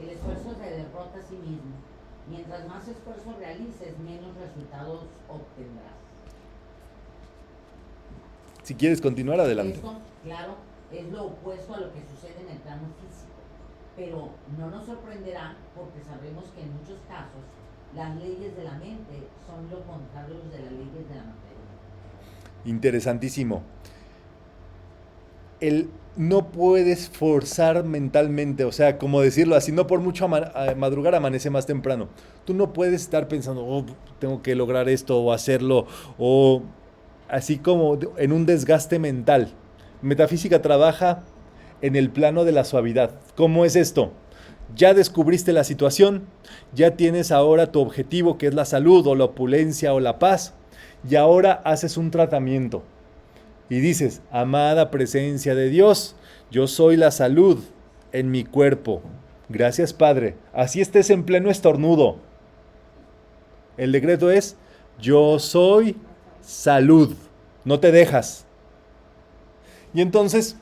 el esfuerzo se derrota a sí mismo. Mientras más esfuerzo realices, menos resultados obtendrás. Si quieres continuar, adelante. Esto, claro, es lo opuesto a lo que sucede en el plano físico, pero no nos sorprenderá porque sabemos que en muchos casos las leyes de la mente son lo contrario de las leyes de la materia. Interesantísimo. No puedes forzar mentalmente, o sea, como decirlo así, no por mucho madrugar amanece más temprano. Tú no puedes estar pensando, oh, tengo que lograr esto o hacerlo, o así como en un desgaste mental. Metafísica trabaja en el plano de la suavidad. ¿Cómo es esto? Ya descubriste la situación, ya tienes ahora tu objetivo, que es la salud o la opulencia o la paz, y ahora haces un tratamiento. Y dices, amada presencia de Dios, yo soy la salud en mi cuerpo. Gracias, Padre. Así estés en pleno estornudo. El decreto es, yo soy salud. No te dejas. Y entonces,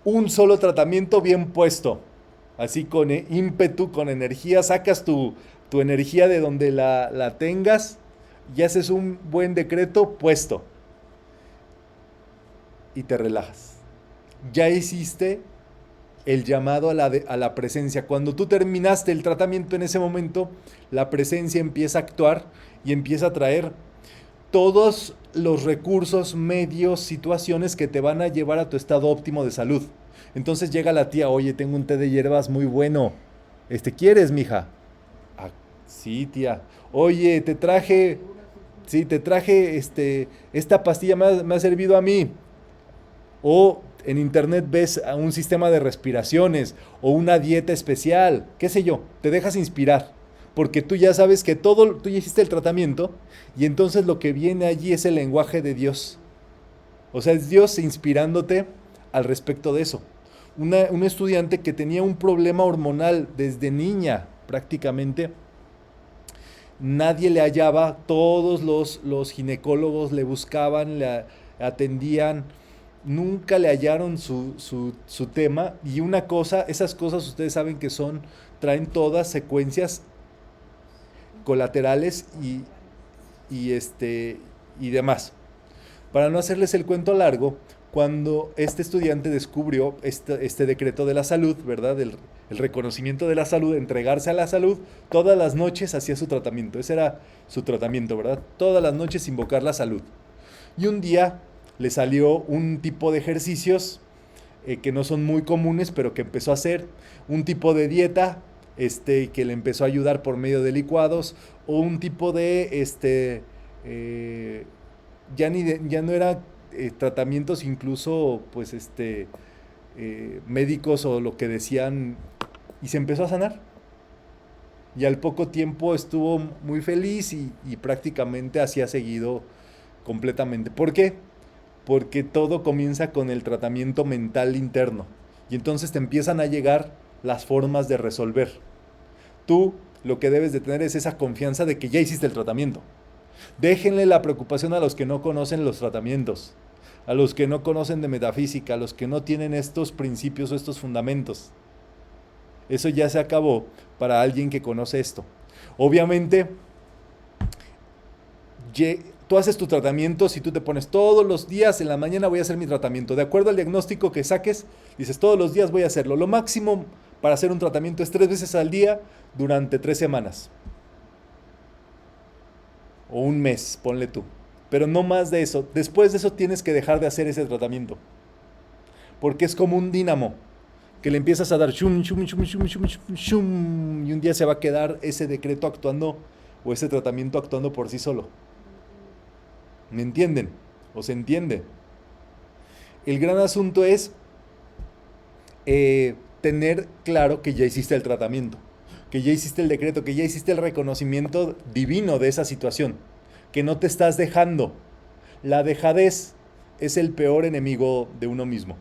un solo tratamiento bien puesto. Así con ímpetu, con energía, sacas tu energía de donde la tengas y haces un buen decreto puesto. Y te relajas. Ya hiciste el llamado a la presencia. Cuando tú terminaste el tratamiento en ese momento, la presencia empieza a actuar y empieza a traer todos los recursos, medios, situaciones que te van a llevar a tu estado óptimo de salud. Entonces llega la tía, oye, tengo un té de hierbas muy bueno. ¿Quieres, mija? Ah, sí, tía. Oye, te traje esta pastilla me ha servido a mí. O en internet ves un sistema de respiraciones o una dieta especial, qué sé yo, te dejas inspirar, porque tú ya sabes que tú ya hiciste el tratamiento y entonces lo que viene allí es el lenguaje de Dios. O sea, es Dios inspirándote al respecto de eso. Un estudiante que tenía un problema hormonal desde niña prácticamente, nadie le hallaba, todos los ginecólogos le buscaban, le atendían, nunca le hallaron su tema. Y una cosa, esas cosas ustedes saben que traen todas secuencias colaterales y demás. Para no hacerles el cuento largo, cuando este estudiante descubrió este decreto de la salud, ¿verdad? El reconocimiento de la salud, entregarse a la salud, todas las noches hacía su tratamiento. Ese era su tratamiento, ¿verdad? Todas las noches invocar la salud. Y un día le salió un tipo de ejercicios que no son muy comunes, pero que empezó a hacer, un tipo de dieta que le empezó a ayudar por medio de licuados, o un tipo de ya no era tratamientos incluso pues médicos o lo que decían, y se empezó a sanar. Y al poco tiempo estuvo muy feliz y prácticamente así ha seguido completamente. ¿Por qué? Porque todo comienza con el tratamiento mental interno. Y entonces te empiezan a llegar las formas de resolver. Tú lo que debes de tener es esa confianza de que ya hiciste el tratamiento. Déjenle la preocupación a los que no conocen los tratamientos, a los que no conocen de metafísica, a los que no tienen estos principios o estos fundamentos. Eso ya se acabó para alguien que conoce esto. Obviamente, tú haces tu tratamiento, si tú te pones todos los días, en la mañana voy a hacer mi tratamiento, de acuerdo al diagnóstico que saques, dices todos los días voy a hacerlo. Lo máximo para hacer un tratamiento es 3 veces al día durante 3 semanas. O un mes, ponle tú. Pero no más de eso. Después de eso tienes que dejar de hacer ese tratamiento. Porque es como un dínamo, que le empiezas a dar shum, shum, shum, shum, shum, shum, shum, y un día se va a quedar ese decreto actuando o ese tratamiento actuando por sí solo. ¿Me entienden? ¿O se entiende? El gran asunto es tener claro que ya hiciste el tratamiento, que ya hiciste el decreto, que ya hiciste el reconocimiento divino de esa situación, que no te estás dejando. La dejadez es el peor enemigo de uno mismo.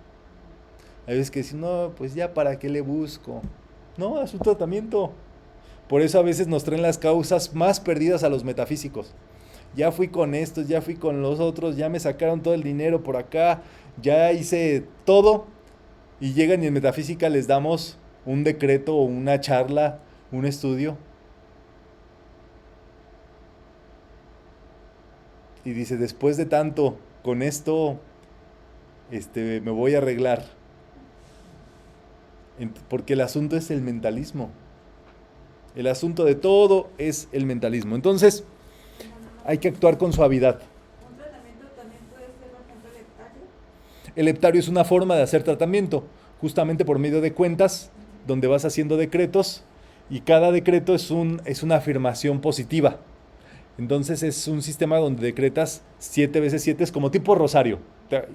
Hay veces que dicen, no, pues ya para qué le busco. No, haz un tratamiento. Por eso a veces nos traen las causas más perdidas a los metafísicos. Ya fui con estos, ya fui con los otros, ya me sacaron todo el dinero por acá, ya hice todo. Y llegan y en metafísica les damos un decreto o una charla, un estudio. Y dice, después de tanto, con esto me voy a arreglar. Porque el asunto es el mentalismo. El asunto de todo es el mentalismo. Entonces, hay que actuar con suavidad. ¿Un tratamiento también puede ser, por ejemplo, el heptario? El heptario es una forma de hacer tratamiento, justamente por medio de cuentas, donde vas haciendo decretos, y cada decreto es una afirmación positiva. Entonces es un sistema donde decretas 7 veces 7, es como tipo rosario.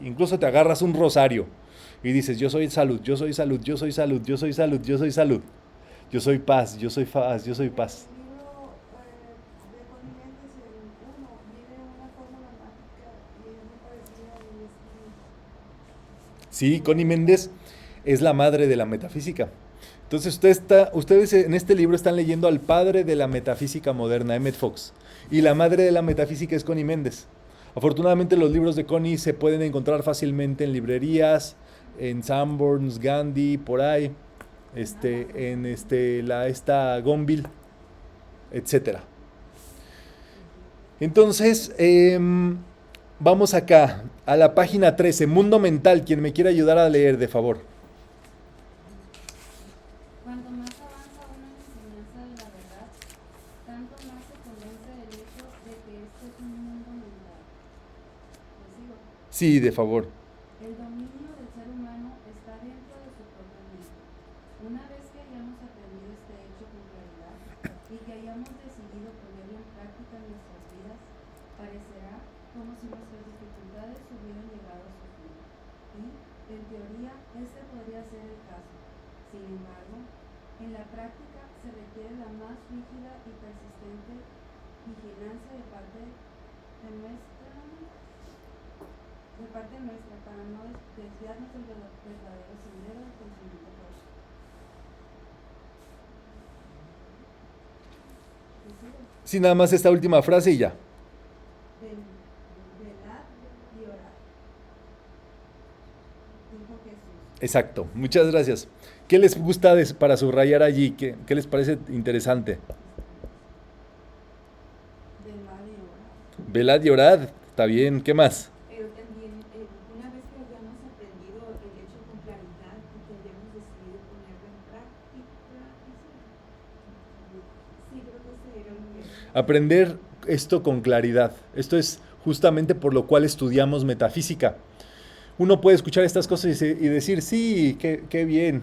Incluso te agarras un rosario y dices, yo soy salud, yo soy salud, yo soy salud, yo soy salud, yo soy salud. Yo soy paz, yo soy paz, yo soy paz. El libro de Connie Méndez, el 1, viene una fórmula mágica y es muy parecida al estilo. Sí, Connie Méndez es la madre de la metafísica. Entonces ustedes en este libro están leyendo al padre de la metafísica moderna, Emmett Fox. Y la madre de la metafísica es Connie Méndez. Afortunadamente los libros de Connie se pueden encontrar fácilmente en librerías, en Sanborns, Gandhi, por ahí, en esta Gonville, etcétera. Entonces, vamos acá, a la página 13, Mundo Mental, quien me quiera ayudar a leer, de favor. Cuanto más avanza una enseñanza de la verdad, tanto más se convence del hecho de que este es un mundo mental. ¿Me sigo? Sí, de favor. El dominio del ser humano está dentro de su propia mente. Una vez que hayamos aprendido este hecho con claridad y que hayamos decidido ponerlo en práctica en nuestras vidas, parecerá como si nuestras dificultades hubieran llegado a su fin. Y, en teoría, este podría ser el caso. Sin embargo, en la práctica se requiere la más rígida y persistente vigilancia de parte nuestra para no desviarnos del verdadero sendero del conocimiento propio. ¿Me sigue? Sí, nada más esta última frase y ya. Velad y orad, dijo Jesús. Exacto, muchas gracias. ¿Qué les gusta para subrayar allí? ¿Qué les parece interesante? Velad y orad. Velad y orad, está bien, ¿qué más? Pero también, una vez que hayamos aprendido el hecho con claridad y que hayamos decidido ponerlo en práctica, sí, creo que ese era lo que... Aprender esto con claridad. Esto es justamente por lo cual estudiamos metafísica. Uno puede escuchar estas cosas y decir, sí, qué bien.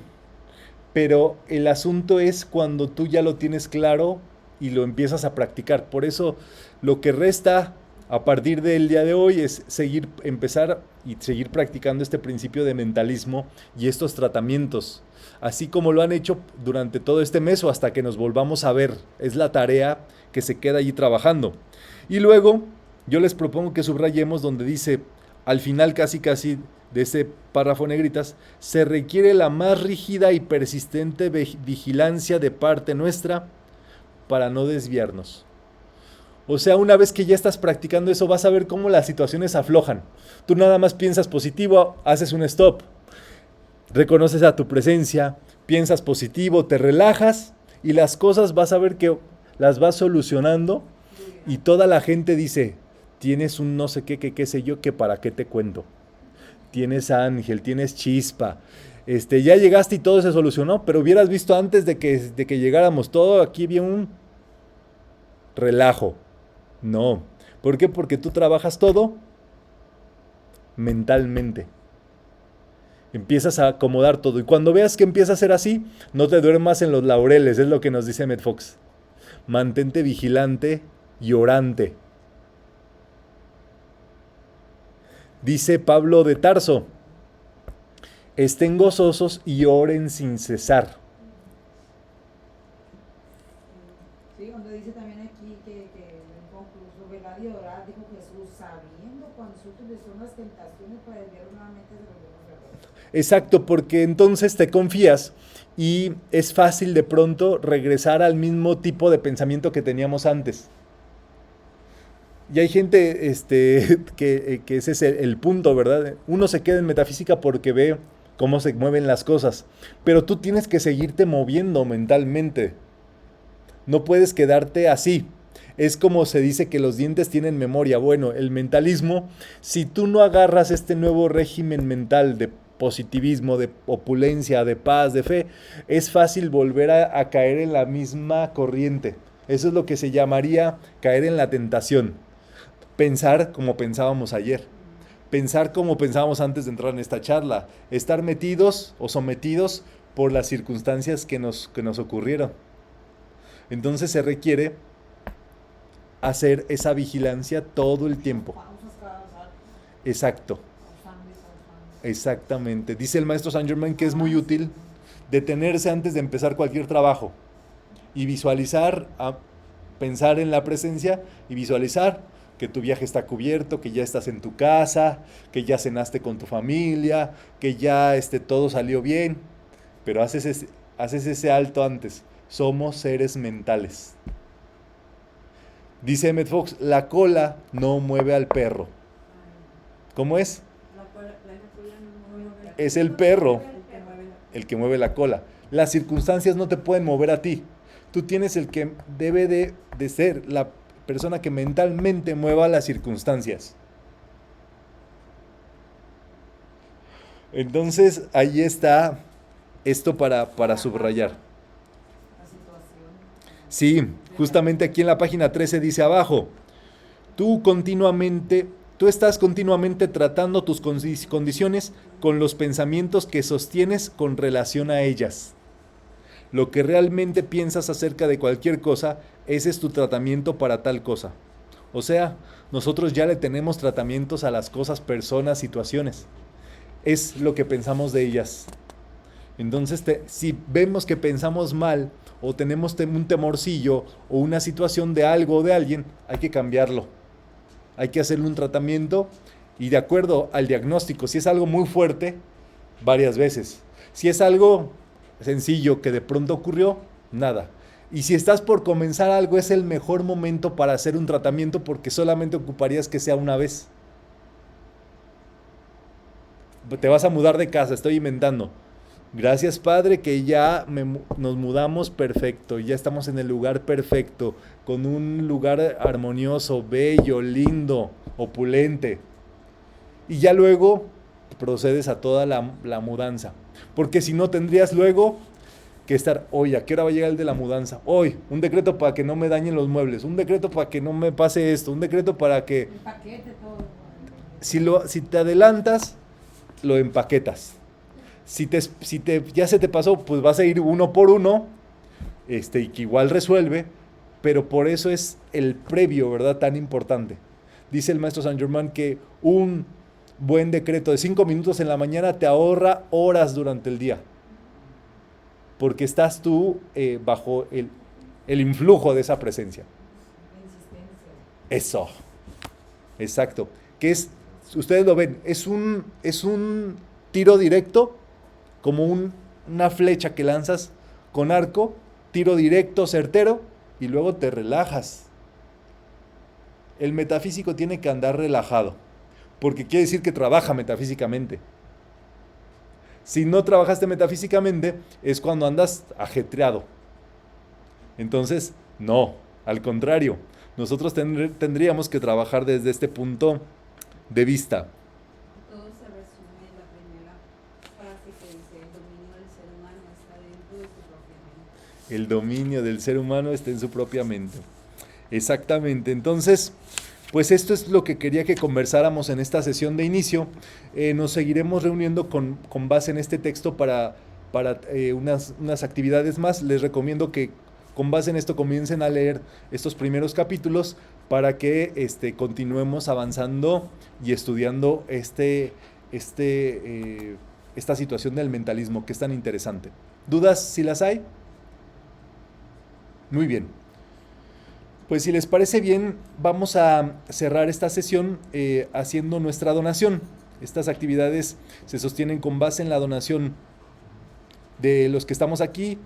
Pero el asunto es cuando tú ya lo tienes claro y lo empiezas a practicar. Por eso lo que resta a partir del día de hoy es empezar y seguir practicando este principio de mentalismo y estos tratamientos, así como lo han hecho durante todo este mes o hasta que nos volvamos a ver. Es la tarea que se queda allí trabajando. Y luego yo les propongo que subrayemos donde dice, al final casi de ese párrafo negritas, se requiere la más rígida y persistente vigilancia de parte nuestra para no desviarnos. O sea, una vez que ya estás practicando eso, vas a ver cómo las situaciones aflojan. Tú nada más piensas positivo, haces un stop, reconoces a tu presencia, piensas positivo, te relajas y las cosas vas a ver que las vas solucionando y toda la gente dice, tienes un no sé qué sé yo, que para qué te cuento. Tienes ángel, tienes chispa, ya llegaste y todo se solucionó, pero hubieras visto antes de que llegáramos todo, aquí había un relajo. No, ¿por qué? Porque tú trabajas todo mentalmente. Empiezas a acomodar todo y cuando veas que empieza a ser así, no te duermas en los laureles, es lo que nos dice Emmett Fox. Mantente vigilante y orante. Dice Pablo de Tarso, estén gozosos y oren sin cesar. Sí, donde dice también aquí que en concluso, velar y orar, dijo dijo Jesús, sabiendo cuando nosotros son las tentaciones para desviar nuevamente de los buenos errores. Exacto, porque entonces te confías y es fácil de pronto regresar al mismo tipo de pensamiento que teníamos antes. Y hay gente que ese es el punto, ¿verdad? Uno se queda en metafísica porque ve cómo se mueven las cosas, pero tú tienes que seguirte moviendo mentalmente. No puedes quedarte así. Es como se dice que los dientes tienen memoria. Bueno, el mentalismo, si tú no agarras este nuevo régimen mental de positivismo, de opulencia, de paz, de fe, es fácil volver a caer en la misma corriente. Eso es lo que se llamaría caer en la tentación. Pensar como pensábamos ayer. Pensar como pensábamos antes de entrar en esta charla. Estar metidos o sometidos por las circunstancias que nos ocurrieron. Entonces se requiere hacer esa vigilancia todo el tiempo. Pausas cada rato, Exacto. pausando y pausando. Exactamente. Dice el maestro Saint Germain que es muy útil detenerse antes de empezar cualquier trabajo y visualizar, pensar en la presencia y visualizar que tu viaje está cubierto, que ya estás en tu casa, que ya cenaste con tu familia, que ya todo salió bien, pero haces ese alto antes. Somos seres mentales. Dice Emmett Fox, la cola no mueve al perro. ¿Cómo es? La cola no mueve. Es el perro El que mueve la- el que mueve la cola. Las circunstancias no te pueden mover a ti. Tú tienes el que debe de ser la persona que mentalmente mueva las circunstancias. Entonces, ahí está esto para subrayar. La situación. Sí, justamente aquí en la página 13 dice abajo, tú estás continuamente tratando tus condiciones con los pensamientos que sostienes con relación a ellas. Lo que realmente piensas acerca de cualquier cosa, ese es tu tratamiento para tal cosa. O sea, nosotros ya le tenemos tratamientos a las cosas, personas, situaciones. Es lo que pensamos de ellas. Entonces, si vemos que pensamos mal o tenemos un temorcillo o una situación de algo o de alguien, hay que cambiarlo. Hay que hacerle un tratamiento y de acuerdo al diagnóstico, si es algo muy fuerte, varias veces. Si es algo sencillo que de pronto ocurrió, nada. Y si estás por comenzar algo, es el mejor momento para hacer un tratamiento porque solamente ocuparías que sea una vez. Te vas a mudar de casa, estoy inventando. Gracias, Padre, que ya nos mudamos perfecto, ya estamos en el lugar perfecto, con un lugar armonioso, bello, lindo, opulente. Y ya luego procedes a toda la mudanza. Porque si no, tendrías luego que estar, oye, ¿a qué hora va a llegar el de la mudanza? Hoy, un decreto para que no me dañen los muebles, un decreto para que no me pase esto, un decreto para que... El paquete, todo. Si te adelantas, lo empaquetas. Ya se te pasó, pues vas a ir uno por uno, y que igual resuelve, pero por eso es el previo, ¿verdad? Tan importante. Dice el maestro Saint Germain que un buen decreto de 5 minutos en la mañana te ahorra horas durante el día. Porque estás tú bajo el influjo de esa presencia. La insistencia. Eso. Exacto. Que es, ustedes lo ven, es un tiro directo, como una flecha que lanzas con arco, tiro directo, certero, y luego te relajas. El metafísico tiene que andar relajado, porque quiere decir que trabaja metafísicamente. Si no trabajaste metafísicamente, es cuando andas ajetreado. Entonces, no, al contrario, nosotros tendríamos que trabajar desde este punto de vista. Todo se resume en la primera frase que dice, el dominio del ser humano está dentro de su propia mente. El dominio del ser humano está en su propia mente. Exactamente. Entonces, pues esto es lo que quería que conversáramos en esta sesión de inicio. Nos seguiremos reuniendo con base en este texto para unas actividades más. Les recomiendo que con base en esto comiencen a leer estos primeros capítulos para que continuemos avanzando y estudiando esta situación del mentalismo que es tan interesante. ¿Dudas si las hay? Muy bien. Pues Pues si les parece bien, vamos a cerrar esta sesión haciendo nuestra donación. Estas actividades se sostienen con base en la donación de los que estamos aquí.